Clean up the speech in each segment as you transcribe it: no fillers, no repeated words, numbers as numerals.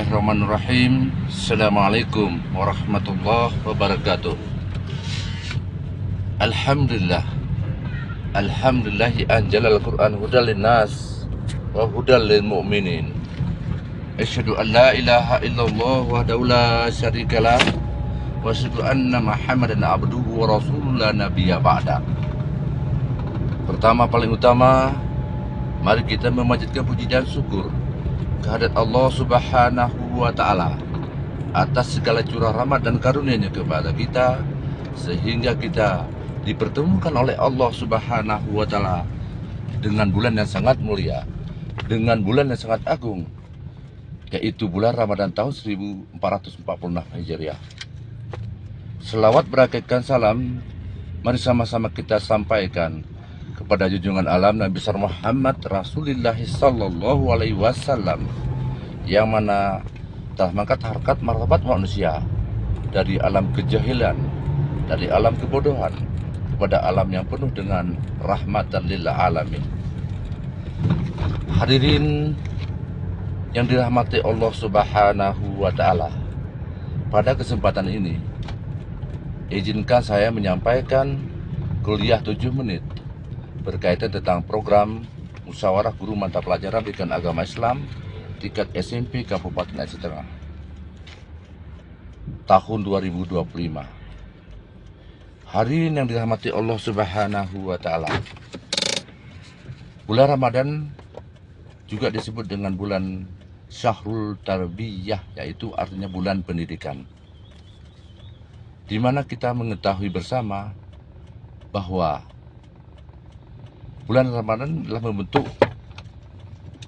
Bismillahirrahmanirrahim. Assalamualaikum warahmatullahi wabarakatuh. Alhamdulillah. Alhamdulillahi anjalal Qur'an hudal linnas wa hudal lil mu'minin. Asyhadu an la ilaha illallah wahdahu la syarikalah wa asyhadu anna Muhammadan abduhu wa rasuluhu la nabiyya ba'da. Pertama paling utama, mari kita memanjatkan puji dan syukur kehadirat Allah Subhanahu wa Ta'ala atas segala curah rahmat dan karunia-Nya kepada kita, sehingga kita dipertemukan oleh Allah Subhanahu wa Ta'ala dengan bulan yang sangat mulia, dengan bulan yang sangat agung, yaitu bulan Ramadan tahun 1446 Hijriah. Selawat berakaikan salam mari sama-sama kita sampaikan kepada junjungan alam Nabi besar Muhammad Rasulullah Sallallahu Alaihi Wasallam, yang mana telah mengangkat harkat martabat manusia dari alam kejahilan, dari alam kebodohan kepada alam yang penuh dengan rahmatan lil alamin. Hadirin yang dirahmati Allah Subhanahu wa Ta'ala, pada kesempatan ini izinkan saya menyampaikan kuliah 7 menit berkaitan tentang program musyawarah guru mata pelajaran pendidikan agama Islam tingkat SMP Kabupaten Aceh Tengah tahun 2025. Hari ini yang dirahmati Allah Subhanahu wa Ta'ala, bulan Ramadan juga disebut dengan bulan Syahrul Tarbiyah, yaitu artinya bulan pendidikan, di mana kita mengetahui bersama bahwa bulan Ramadan adalah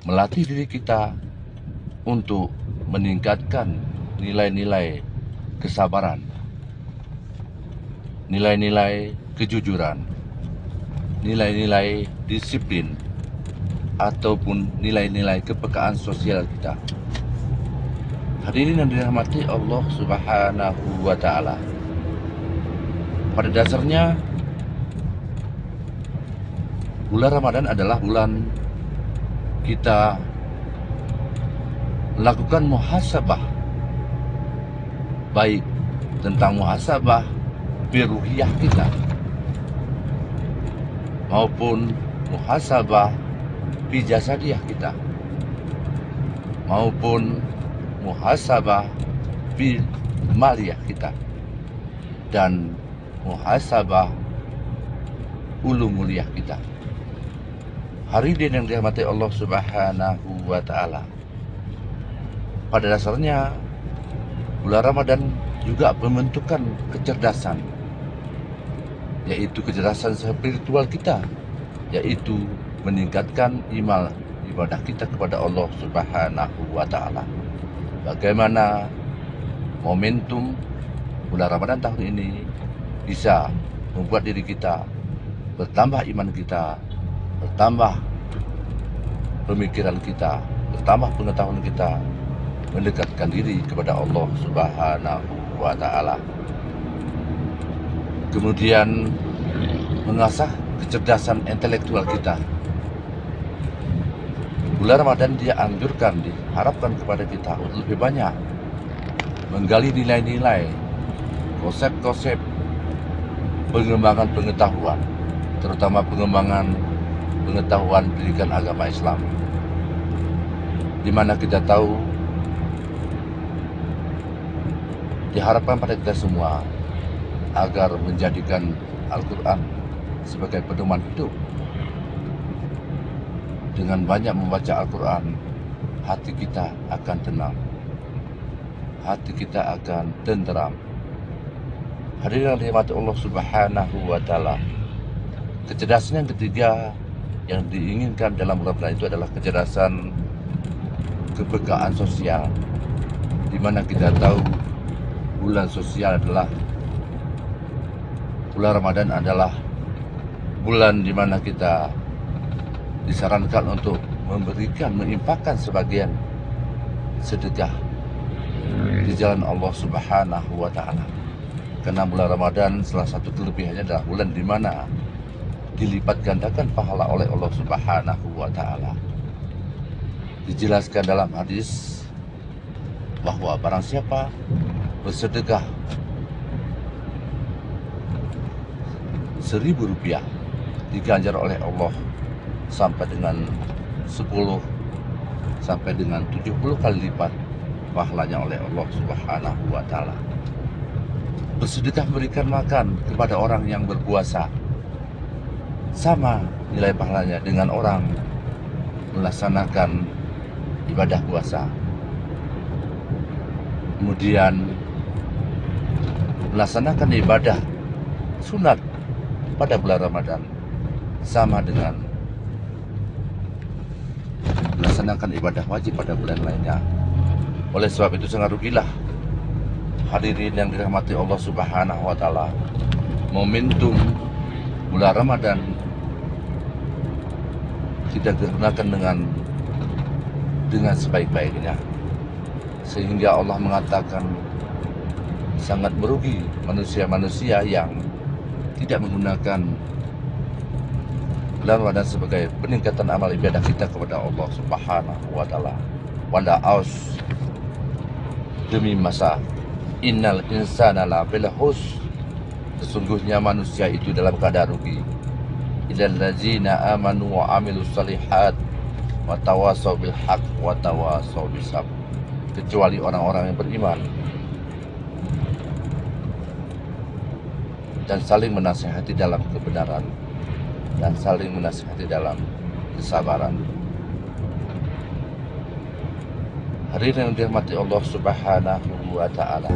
melatih diri kita untuk meningkatkan nilai-nilai kesabaran, nilai-nilai kejujuran, nilai-nilai disiplin, ataupun nilai-nilai kepekaan sosial kita. Hadirin yang dirahmati Allah Subhanahu wa Ta'ala, pada dasarnya bulan Ramadan adalah bulan kita melakukan muhasabah, baik tentang muhasabah biruhiyah kita maupun muhasabah bijasadiyah kita, maupun muhasabah bimaliyah kita, dan muhasabah ulumuliyah kita. Hari ini yang dirahmati Allah Subhanahu wa Ta'ala, pada dasarnya bulan Ramadan juga pembentukan kecerdasan, yaitu kecerdasan spiritual kita, yaitu meningkatkan ibadah kita kepada Allah Subhanahu wa Ta'ala. Bagaimana momentum bulan Ramadan tahun ini bisa membuat diri kita bertambah, iman kita bertambah, pemikiran kita bertambah, pengetahuan kita mendekatkan diri kepada Allah Subhanahu wa Ta'ala. Kemudian mengasah kecerdasan intelektual kita. Bulan Ramadan dia anjurkan, diharapkan kepada kita untuk lebih banyak menggali nilai-nilai, konsep-konsep pengembangan pengetahuan, terutama pengembangan pengetahuan pendidikan agama Islam, di mana kita tahu diharapkan pada kita semua agar menjadikan Al-Quran sebagai pedoman hidup. Dengan banyak membaca Al-Quran, hati kita akan tenang, hati kita akan tenteram. Hadirin yang dirahmati Allah Subhanahu wa Ta'ala, kecerdasan yang ketiga yang diinginkan dalam bulan Ramadan itu adalah kecerdasan kepekaan sosial, di mana kita tahu bulan sosial adalah bulan Ramadan adalah bulan di mana kita disarankan untuk memberikan, menginfakkan sebagian sedekah di jalan Allah Subhanahu wa Ta'ala. Karena bulan Ramadan salah satu kelebihannya adalah bulan di mana dilipat gandakan pahala oleh Allah Subhanahu wa Ta'ala. Dijelaskan dalam hadis bahwa barang siapa bersedekah Rp1.000 diganjar oleh Allah sampai dengan 10 sampai dengan 70 kali lipat pahalanya oleh Allah Subhanahu wa Ta'ala. Bersedekah memberikan makan kepada orang yang berpuasa sama nilai pahalanya dengan orang melaksanakan ibadah puasa. Kemudian melaksanakan ibadah sunat pada bulan Ramadan sama dengan melaksanakan ibadah wajib pada bulan lainnya. Oleh sebab itu sangat rugilah hadirin yang dirahmati Allah Subhanahu wa Ta'ala, momentum bulan Ramadan kita gunakan dengan sebaik-baiknya, sehingga Allah mengatakan sangat merugi manusia-manusia yang tidak menggunakan bulan Ramadan sebagai peningkatan amal ibadah kita kepada Allah Subhanahu wa Ta'ala. Wala aus, demi masa, innal insana lafil khusr, sesungguhnya manusia itu dalam keadaan rugi. Illal ladzina amanu wa amilus shalihat wa tawasaw bil haqq wa tawasaw bis sabr, kecuali orang-orang yang beriman dan saling menasihati dalam kebenaran dan saling menasihati dalam kesabaran. Hadirin yang dirahmati Allah Subhanahu wa Ta'ala,